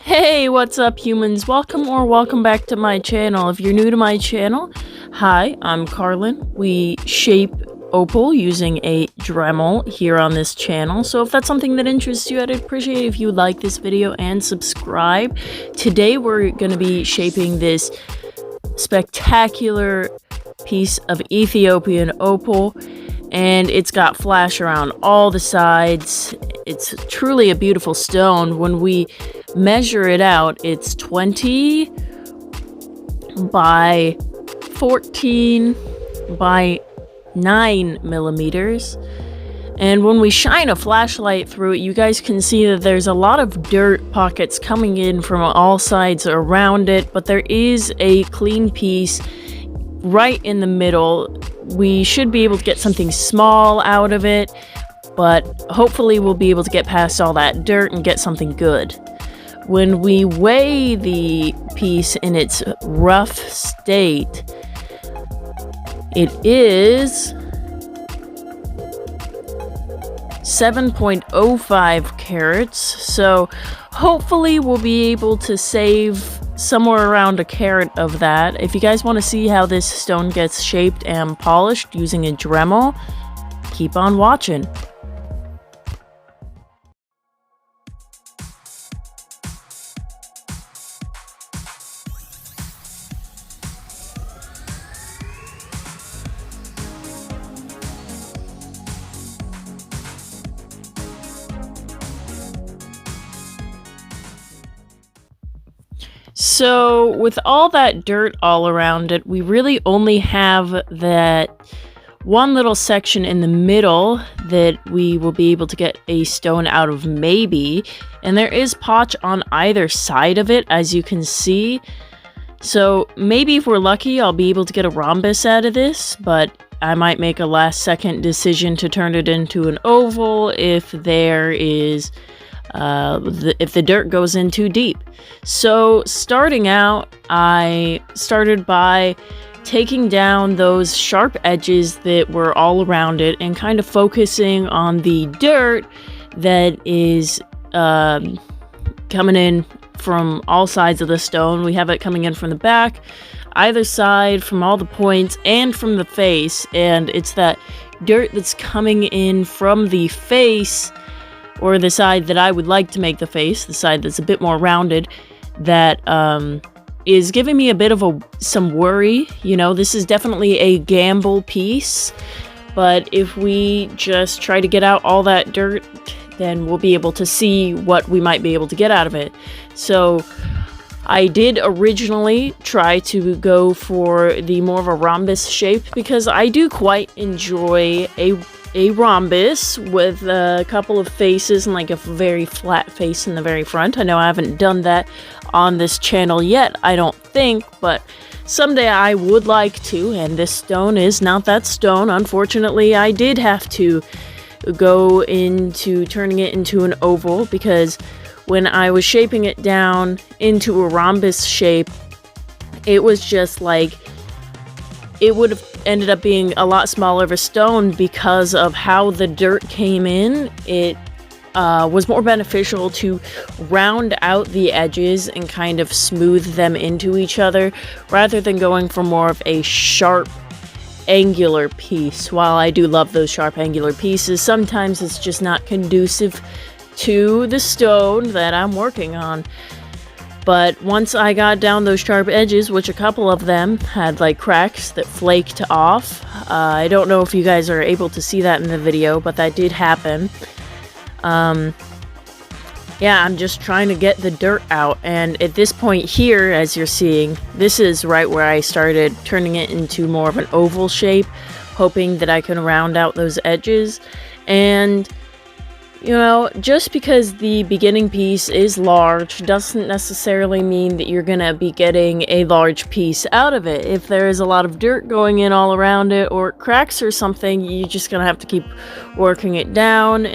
Hey, what's up humans? Welcome back to my channel. If you're new to my channel, hi, I'm Carlin. We shape opal using a dremel here on this channel. So if that's something that interests you, I'd appreciate if you would like this video and subscribe. Today we're going to be shaping this spectacular piece of Ethiopian opal, and it's got flash around all the sides. It's truly a beautiful stone. When we measure it out, it's 20 by 14 by 9 millimeters. And when we shine a flashlight through it, you guys can see that there's a lot of dirt pockets coming in from all sides around it, but there is a clean piece right in the middle. We should be able to get something small out of it, but hopefully we'll be able to get past all that dirt and get something good. When we weigh the piece in its rough state, it is 7.05 carats, so hopefully we'll be able to save somewhere around a carat of that. If you guys want to see how this stone gets shaped and polished using a dremel, keep on watching. So with all that dirt all around it, we really only have that one little section in the middle that we will be able to get a stone out of, maybe. And there is potch on either side of it, as you can see. So maybe if we're lucky, I'll be able to get a rhombus out of this, but I might make a last second decision to turn it into an oval if there is if the dirt goes in too deep. So starting out, I started by taking down those sharp edges that were all around it and kind of focusing on the dirt that is coming in from all sides of the stone. We have it coming in from the back, either side, from all the points, and from the face. And it's that dirt that's coming in from the face, or the side that I would like to make the face, the side that's a bit more rounded, that is giving me a bit of some worry. You know, this is definitely a gamble piece, but if we just try to get out all that dirt, then we'll be able to see what we might be able to get out of it. So I did originally try to go for the more of a rhombus shape, because I do quite enjoy a rhombus with a couple of faces and like a very flat face in the very front. I know I haven't done that on this channel yet, I don't think, but someday I would like to, and this stone is not that stone. Unfortunately, I did have to go into turning it into an oval, because when I was shaping it down into a rhombus shape, it was just like, it would have ended up being a lot smaller of a stone because of how the dirt came in. It was more beneficial to round out the edges and kind of smooth them into each other, rather than going for more of a sharp, angular piece. While I do love those sharp, angular pieces, sometimes it's just not conducive to the stone that I'm working on. But once I got down those sharp edges, which a couple of them had like cracks that flaked off, I don't know if you guys are able to see that in the video, but that did happen. Yeah, I'm just trying to get the dirt out, and at this point here, as you're seeing, this is right where I started turning it into more of an oval shape, hoping that I can round out those edges. And you know, just because the beginning piece is large doesn't necessarily mean that you're gonna be getting a large piece out of it. If there is a lot of dirt going in all around it, or cracks or something, you're just gonna have to keep working it down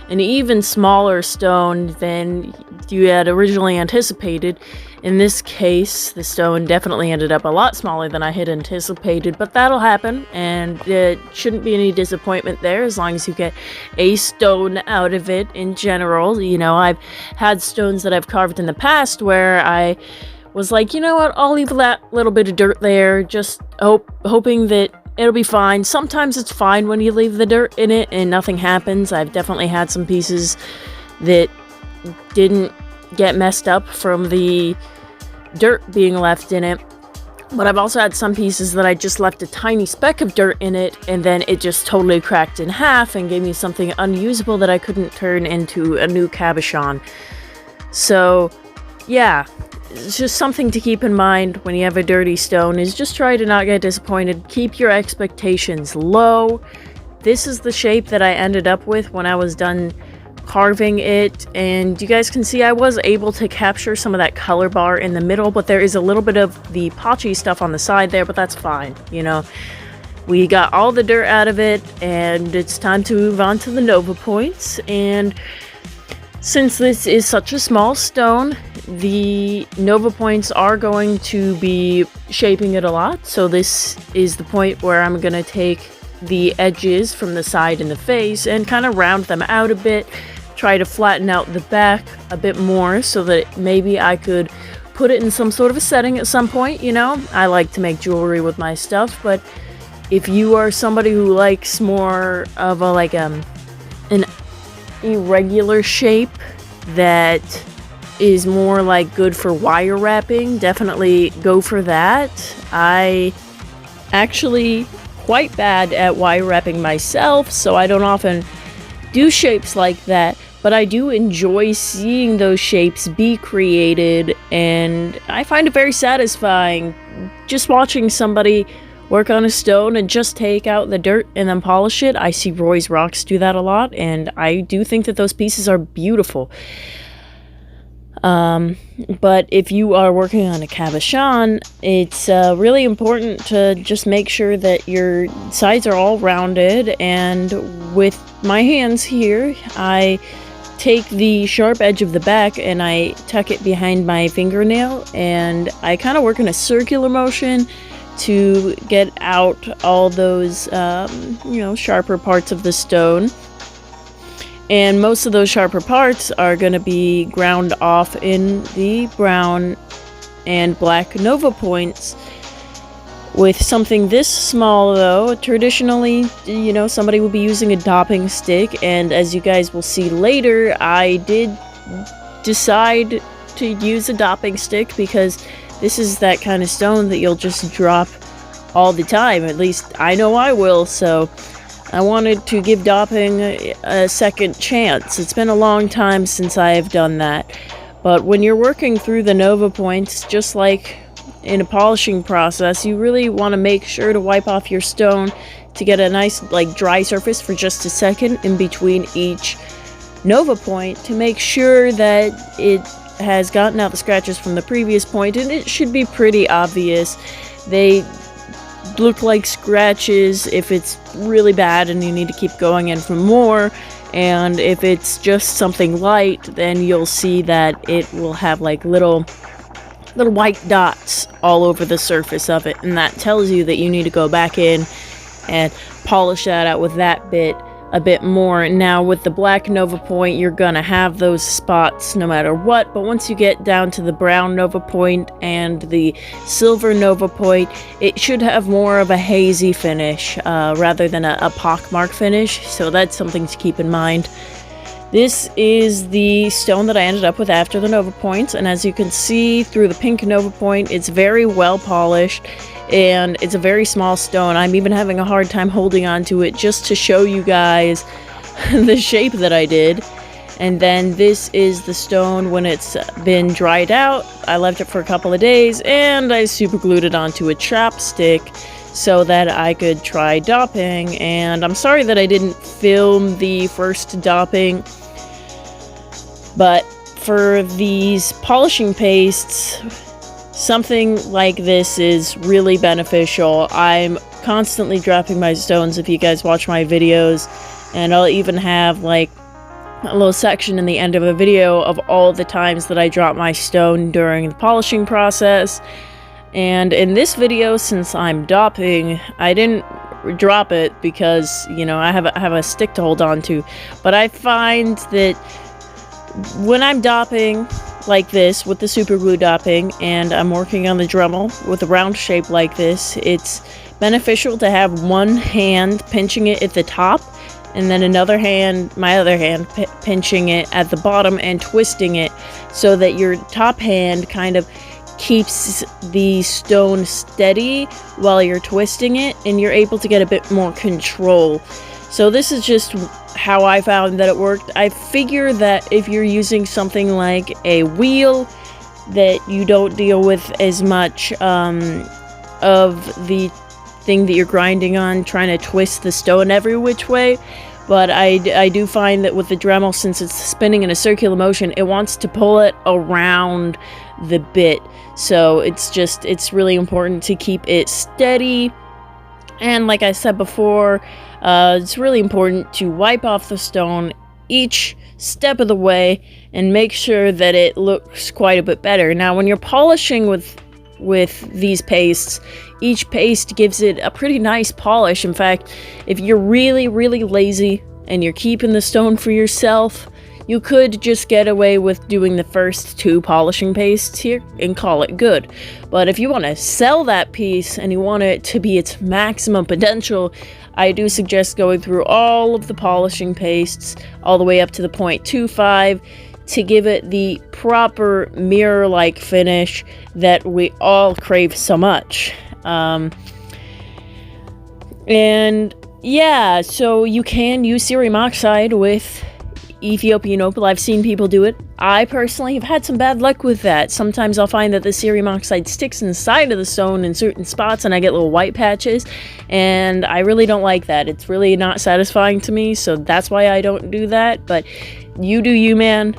an even smaller stone than you had originally anticipated. In this case, the stone definitely ended up a lot smaller than I had anticipated, but that'll happen, and it shouldn't be any disappointment there as long as you get a stone out of it in general. You know, I've had stones that I've carved in the past where I was like, you know what, I'll leave that little bit of dirt there, just hoping that it'll be fine. Sometimes it's fine when you leave the dirt in it and nothing happens. I've definitely had some pieces that didn't get messed up from the dirt being left in it, but I've also had some pieces that I just left a tiny speck of dirt in it and then it just totally cracked in half and gave me something unusable that I couldn't turn into a new cabochon. So yeah, it's just something to keep in mind when you have a dirty stone, is just try to not get disappointed. Keep your expectations low. This is the shape that I ended up with when I was done carving it, and you guys can see I was able to capture some of that color bar in the middle, but there is a little bit of the patchy stuff on the side there, but that's fine. You know, we got all the dirt out of it, and it's time to move on to the Nova points. And since this is such a small stone, the Nova points are going to be shaping it a lot. So this is the point where I'm going to take the edges from the side and the face and kind of round them out a bit, try to flatten out the back a bit more so that maybe I could put it in some sort of a setting at some point. You know, I like to make jewelry with my stuff, but if you are somebody who likes more of a an irregular shape that is more like good for wire wrapping, definitely go for that. I actually quite bad at wire wrapping myself, so I don't often do shapes like that, but I do enjoy seeing those shapes be created, and I find it very satisfying just watching somebody work on a stone and just take out the dirt and then polish it. I see Roy's Rocks do that a lot, and I do think that those pieces are beautiful. But if you are working on a cabochon, it's really important to just make sure that your sides are all rounded. And with my hands here, I take the sharp edge of the back and I tuck it behind my fingernail, and I kind of work in a circular motion to get out all those, sharper parts of the stone. And most of those sharper parts are going to be ground off in the brown and black Nova points. With something this small, though, traditionally, somebody would be using a dopping stick, and as you guys will see later, I did decide to use a dopping stick because this is that kind of stone that you'll just drop all the time. At least I know I will, so I wanted to give dopping a second chance. It's been a long time since I have done that. But when you're working through the Nova points, just like in a polishing process, you really want to make sure to wipe off your stone to get a nice dry surface for just a second in between each Nova point to make sure that it has gotten out the scratches from the previous point, and it should be pretty obvious. They look like scratches if it's really bad and you need to keep going in for more, and if it's just something light, then you'll see that it will have little white dots all over the surface of it, and that tells you that you need to go back in and polish that out with that bit a bit more. Now with the black Nova point, you're gonna have those spots no matter what, but once you get down to the brown Nova point and the silver Nova point, it should have more of a hazy finish rather than a pockmark finish, so that's something to keep in mind. This is the stone that I ended up with after the Nova points, and as you can see through the pink Nova point, it's very well polished. And it's a very small stone. I'm even having a hard time holding on to it just to show you guys the shape that I did. And then this is the stone when it's been dried out. I left it for a couple of days and I super glued it onto a chopstick so that I could try dopping. And I'm sorry that I didn't film the first dopping, but for these polishing pastes, something like this is really beneficial. I'm constantly dropping my stones if you guys watch my videos, and I'll even have a little section in the end of a video of all the times that I dropped my stone during the polishing process. And in this video, since I'm dopping, I didn't drop it because, you know, I have a stick to hold on to. But I find that when I'm dopping like this with the super glue dopping and I'm working on the Dremel with a round shape like this, it's beneficial to have one hand pinching it at the top and then another hand, my other hand, pinching it at the bottom and twisting it so that your top hand kind of keeps the stone steady while you're twisting it, and you're able to get a bit more control. So this is just how I found that it worked. I figure that if you're using something like a wheel, that you don't deal with as much of the thing that you're grinding on, trying to twist the stone every which way. But I do find that with the Dremel, since it's spinning in a circular motion, it wants to pull it around the bit. So it's really important to keep it steady. And like I said before, it's really important to wipe off the stone each step of the way and make sure that it looks quite a bit better. Now, when you're polishing with these pastes, each paste gives it a pretty nice polish. In fact, if you're really, really lazy and you're keeping the stone for yourself, you could just get away with doing the first 2 polishing pastes here and call it good. But if you want to sell that piece and you want it to be its maximum potential, I do suggest going through all of the polishing pastes all the way up to the 0.25 to give it the proper mirror-like finish that we all crave so much. And yeah, so you can use cerium oxide with Ethiopian opal. I've seen people do it. I personally have had some bad luck with that. Sometimes I'll find that the cerium oxide sticks inside of the stone in certain spots and I get little white patches, and I really don't like that. It's really not satisfying to me, so that's why I don't do that. But you do you, man.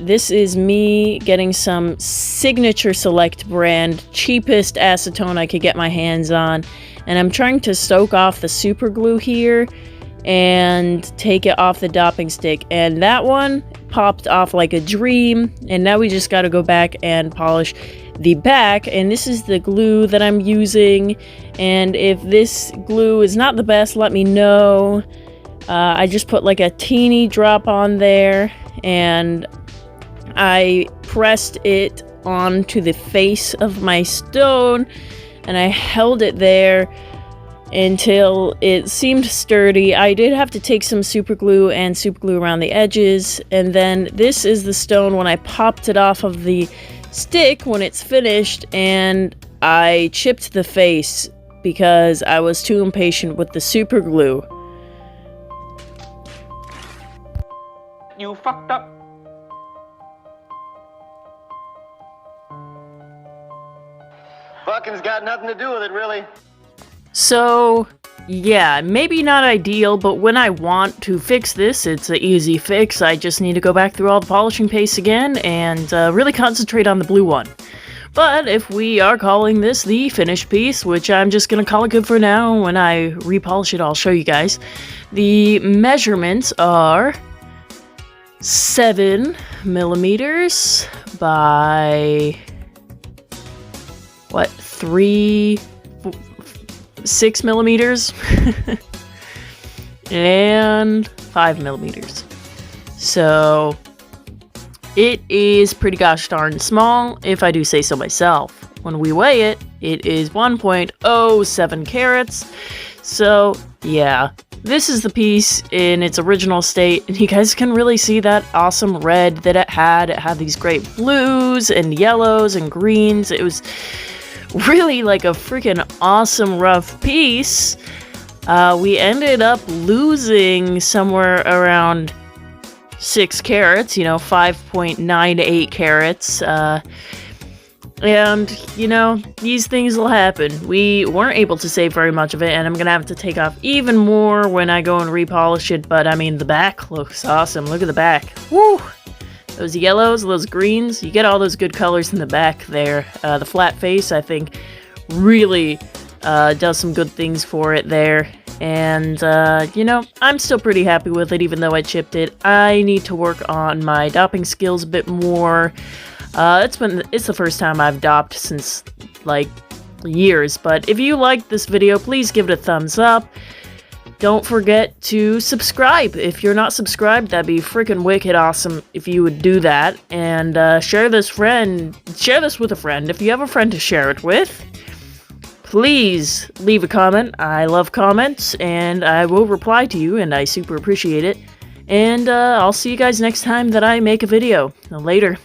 This is me getting some Signature Select brand, cheapest acetone I could get my hands on, and I'm trying to soak off the super glue here and take it off the dopping stick, and that one popped off like a dream. And now we just got to go back and polish the back, and this is the glue that I'm using, and if this glue is not the best, let me know. I just put like a teeny drop on there and I pressed it onto the face of my stone and I held it there until it seemed sturdy. I did have to take some super glue and super glue around the edges, and then this is the stone when I popped it off of the stick when it's finished, and I chipped the face because I was too impatient with the super glue. You fucked up. Fucking's got nothing to do with it, really. So, yeah, maybe not ideal, but when I want to fix this, it's an easy fix. I just need to go back through all the polishing pastes again and really concentrate on the blue one. But if we are calling this the finished piece, which I'm just going to call it good for now, when I repolish it, I'll show you guys. The measurements are 7 millimeters by, what, 6 millimeters and 5 millimeters. So it is pretty gosh darn small, if I do say so myself. When we weigh it, it is 1.07 carats. So yeah, this is the piece in its original state, and you guys can really see that awesome red that it had. It had these great blues and yellows and greens. It was really like a freaking awesome rough piece. We ended up losing somewhere around 6 carats, 5.98 carats. And, these things will happen. We weren't able to save very much of it, and I'm gonna have to take off even more when I go and repolish it, but I mean, the back looks awesome. Look at the back. Woo! Those yellows, those greens, you get all those good colors in the back there. The flat face, I think, really does some good things for it there. And, you know, I'm still pretty happy with it, even though I chipped it. I need to work on my dopping skills a bit more. It's the first time I've dopped since, like, years. But if you liked this video, please give it a thumbs up. Don't forget to subscribe. If you're not subscribed, that'd be freaking wicked awesome if you would do that. And, share this with a friend if you have a friend to share it with. Please leave a comment. I love comments, and I will reply to you, and I super appreciate it. And I'll see you guys next time that I make a video. Later.